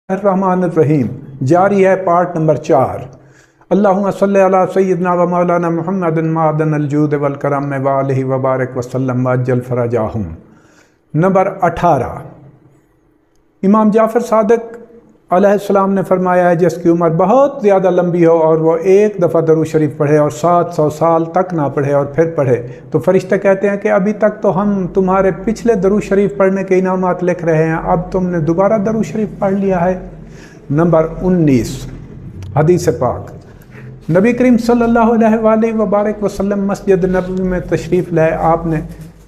रहमान जारी है part number 4। अल्लाहुम्मा सल्ली अला सय्यिदना व मौलाना मुहम्मदिन मादन अल-जूद वल करम व आलिहि व बारिक वसल्लम वअज्जल फरजाहुम। नंबर 18। इमाम जाफ़र सादिक अलैहिस्सलाम ने फरमाया है, जिसकी उम्र बहुत ज़्यादा लंबी हो और वो एक दफ़ा दरूद शरीफ पढ़े और 700 साल तक ना पढ़े और फिर पढ़े, तो फरिश्ते कहते हैं कि अभी तक तो हम तुम्हारे पिछले दरूद शरीफ पढ़ने के इनामात लिख रहे हैं, अब तुमने दोबारा दरूद शरीफ पढ़ लिया है। नंबर 19। हदीस पाक। नबी करीम सल्लल्लाहु अलैहि वसल्लम मस्जिद नबवी में तशरीफ़ लाए। आपने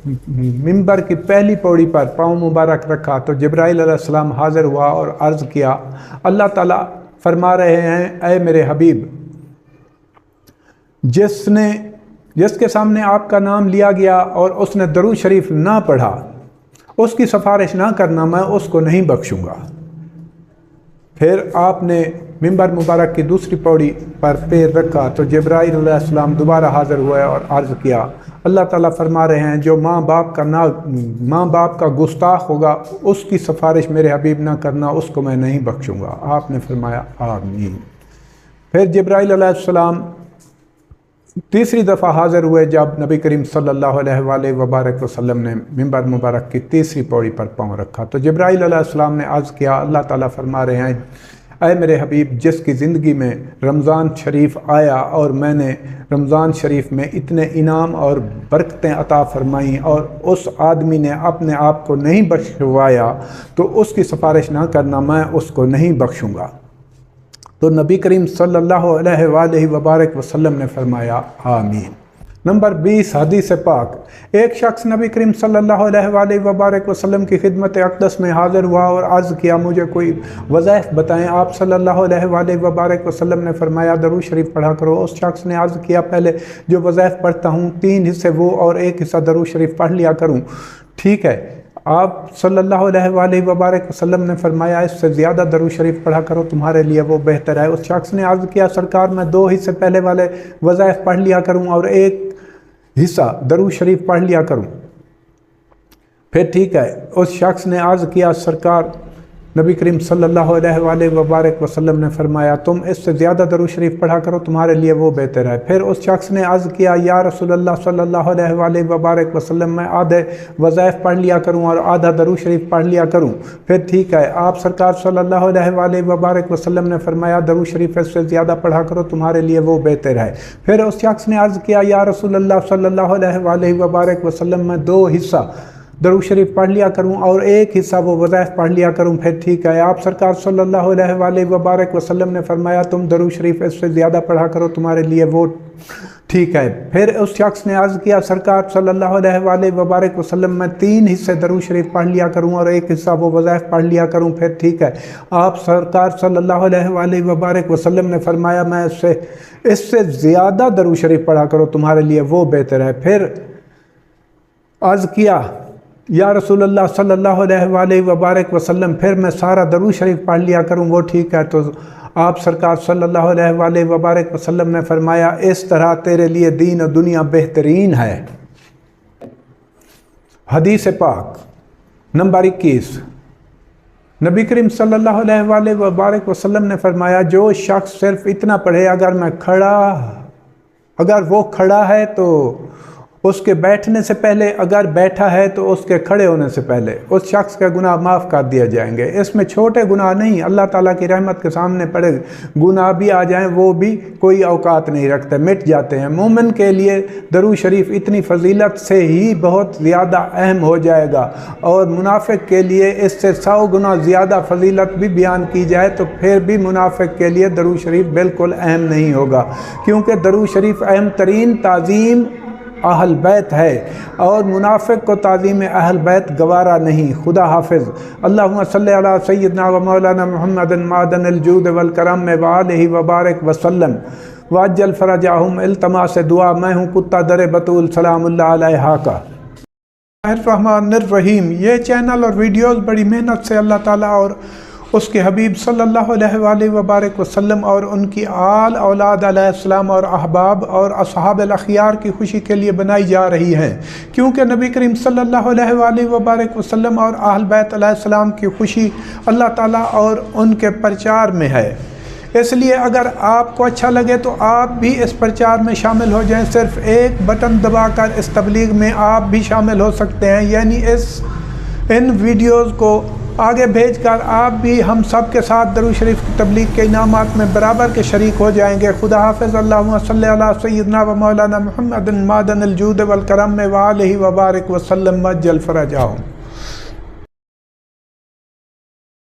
मिंबर की पहली पौड़ी पर पाँव मुबारक रखा तो जिब्राइल अलैहिस्सलाम हाज़िर हुआ और अर्ज़ किया, अल्लाह ताला फरमा रहे हैं, ऐ मेरे हबीब, जिसके सामने आपका नाम लिया गया और उसने दरूद शरीफ ना पढ़ा, उसकी सिफारिश ना करना, मैं उसको नहीं बख्शूँगा। फिर आपने मिंबर मुबारक की दूसरी पौड़ी पर पैर रखा तो जिब्राइल अलैहिस्सलाम दोबारा हाज़िर हुए और अर्ज़ किया, अल्लाह ताला फरमा रहे हैं, जो माँ बाप का गुस्ताख होगा उसकी सिफारिश मेरे हबीब ना करना, उसको मैं नहीं बख्शूँगा। आपने फरमाया आमीन। फिर जिब्राइल अलैहिस्सलाम तीसरी दफ़ा हाज़िर हुए जब नबी करीम सल्लल्लाहु अलैहि वसल्लम ने मिंबर मुबारक की तीसरी पौड़ी पर पाँव रखा तो जिब्राइल अलैहिस्सलाम ने अर्ज़ किया, अल्लाह ताला फरमा रहे हैं, ऐ मेरे हबीब, जिसकी ज़िंदगी में रमज़ान शरीफ आया और मैंने रमज़ान शरीफ में इतने इनाम और बरकतें अता फ़रमाई और उस आदमी ने अपने आप को नहीं बख्शवाया तो उसकी सिफारिश ना करना, मैं उसको नहीं बख्शूँगा। तो नबी करीम सल्लल्लाहु अलैहि वसल्लम ने फरमाया आमीन। नंबर 20। हदीस पाक। एक शख्स नबी करीम सल्लल्लाहु अलैहि वसल्लम की खिदमत अक़दस में हाज़िर हुआ और अर्ज़ किया, मुझे कोई वज़ाइफ बताएं। आप सल्लल्लाहु अलैहि वसल्लम ने फरमाया, दरूद शरीफ पढ़ा करो। उस शख्स ने अर्ज़ किया, पहले जो वज़ाइफ पढ़ता हूँ 3 हिस्से वो और 1 हिस्सा दरूद शरीफ पढ़ लिया करूँ, ठीक है। आप सल्लल्लाहु अलैहि वसल्लम ने फरमाया, इससे ज़्यादा दरूद शरीफ पढ़ा करो, तुम्हारे लिए वो बेहतर है। उस शख्स ने अर्ज़ किया, सरकार मैं 2 हिस्से पहले वाले वज़ाइफ पढ़ लिया करूँ और 1 हिस्सा दरूद शरीफ पढ़ लिया करूँ, फिर ठीक है। उस शख्स ने अर्ज़ किया, सरकार नबी करीम सल्लल्लाहु अलैहि वसल्लम ने फरमाया, तुम इससे ज़्यादा दरूद शरीफ पढ़ा करो, तुम्हारे लिए वो बेहतर है। फिर उस शख्स ने अर्ज़ किया, या रसूलल्लाह सल्लल्लाहु अलैहि वसल्लम मैं आधे वज़ाइफ पढ़ लिया करूँ और आधा दरूद शरीफ पढ़ लिया करूँ, फिर ठीक है। आप सरकार सल्लल्लाहु अलैहि वसल्लम ने फरमाया, दरूद शरीफ इससे ज़्यादा पढ़ा करो, तुम्हारे लिए वो बेहतर है। फिर उस शख्स ने अर्ज़ किया, या रसूलल्लाह सल्लल्लाहु अलैहि वसल्लम मैं 2 हिस्सा दरूद शरीफ पढ़ लिया करूं और 1 हिस्सा वो वज़ाइफ पढ़ लिया करूं, फिर ठीक है। आप सरकार सल्लल्लाहु अलैहि वसल्लम ने फरमाया, तुम दरूद शरीफ इससे ज़्यादा पढ़ा करो, तुम्हारे लिए वो ठीक है। फिर उस शख्स ने अर्ज़ किया, सरकार सल्लल्लाहु अलैहि वसल्लम मैं 3 हिस्से दरूद शरीफ पढ़ लिया करूं और 1 हिस्सा वो वज़ाइफ पढ़ लिया करूं, फिर ठीक है। आप सरकार सल्लल्लाहु अलैहि वसल्लम ने फरमाया, मैं इससे ज़्यादा दरूद शरीफ पढ़ा करो, तुम्हारे लिए वो बेहतर है। फिर अर्ज़ किया, या रसूलल्लाह सल्लल्लाहु अलैहि वसल्लम फिर मैं सारा दरूद शरीफ पढ़ लिया करूं, वो ठीक है। तो आप सरकार सल्लल्लाहु अलैहि वसल्लम ने फरमाया, इस तरह तेरे लिए दीन और दुनिया बेहतरीन है। हदीस पाक। नंबर 21। नबी करीम सल्लल्लाहु अलैहि वसल्लम ने फरमाया, जो शख्स सिर्फ इतना पढ़े, अगर वो खड़ा है तो उसके बैठने से पहले, अगर बैठा है तो उसके खड़े होने से पहले उस शख्स का गुनाह माफ़ कर दिया जाएंगे। इसमें छोटे गुनाह नहीं, अल्लाह ताला की रहमत के सामने पड़े गुनाह भी आ जाएं, वो भी कोई औकात नहीं रखते, मिट जाते हैं। मोमिन के लिए दरूद शरीफ इतनी फजीलत से ही बहुत ज़्यादा अहम हो जाएगा और मुनाफिक के लिए इससे 100 गुना ज़्यादा फजीलत भी बयान की जाए तो फिर भी मुनाफिक के लिए दरूद शरीफ बिल्कुल अहम नहीं होगा, क्योंकि दरूद शरीफ अहम तरीन ताज़ीम अहल बैत है और मुनाफिक को ताज़ीम अहल बैत गवारा नहीं। खुदा हाफिज़। अल्लाहुम्मा सल्ली अला सय्यिदना व मौलाना मुहम्मदिन मादन अल-जूद वल करम व आलिहि व बारिक वसल्लम वअज्जल फरजाहुम। इल्तमास दुआ, मैं हूँ कुत्ता दर बतूल सलामुल्लाह अलैहा का। रहमान रहीम। ये चैनल और वीडियोज़ बड़ी मेहनत से अल्लाह ताला और اس کے حبیب صلی اللہ علیہ وآلہ وبارک وسلم اور ان کی آل اولاد علیہ السلام اور احباب اور اصحاب الاخیار کی خوشی کے لیے بنائی جا رہی ہیں، کیونکہ نبی کریم صلی اللہ علیہ وآلہ وبارک وسلم اور اہل بیت علیہ السلام کی خوشی اللہ تعالیٰ اور ان کے پرچار میں ہے۔ اس لیے اگر آپ کو اچھا لگے تو آپ بھی اس پرچار میں شامل ہو جائیں، صرف ایک بٹن دبا کر اس تبلیغ میں آپ بھی شامل ہو سکتے ہیں، یعنی ان ویڈیوز کو آگے بھیج کر آپ بھی ہم سب کے ساتھ درود شریف کی تبلیغ کے انعامات میں برابر کے شریک ہو جائیں گے۔ خدا حافظ۔ اللہم صلی علی سیدنا و مولانا محمد معدن الجود والکرم وآلہ وبارک وسلم مجل فرجاہم۔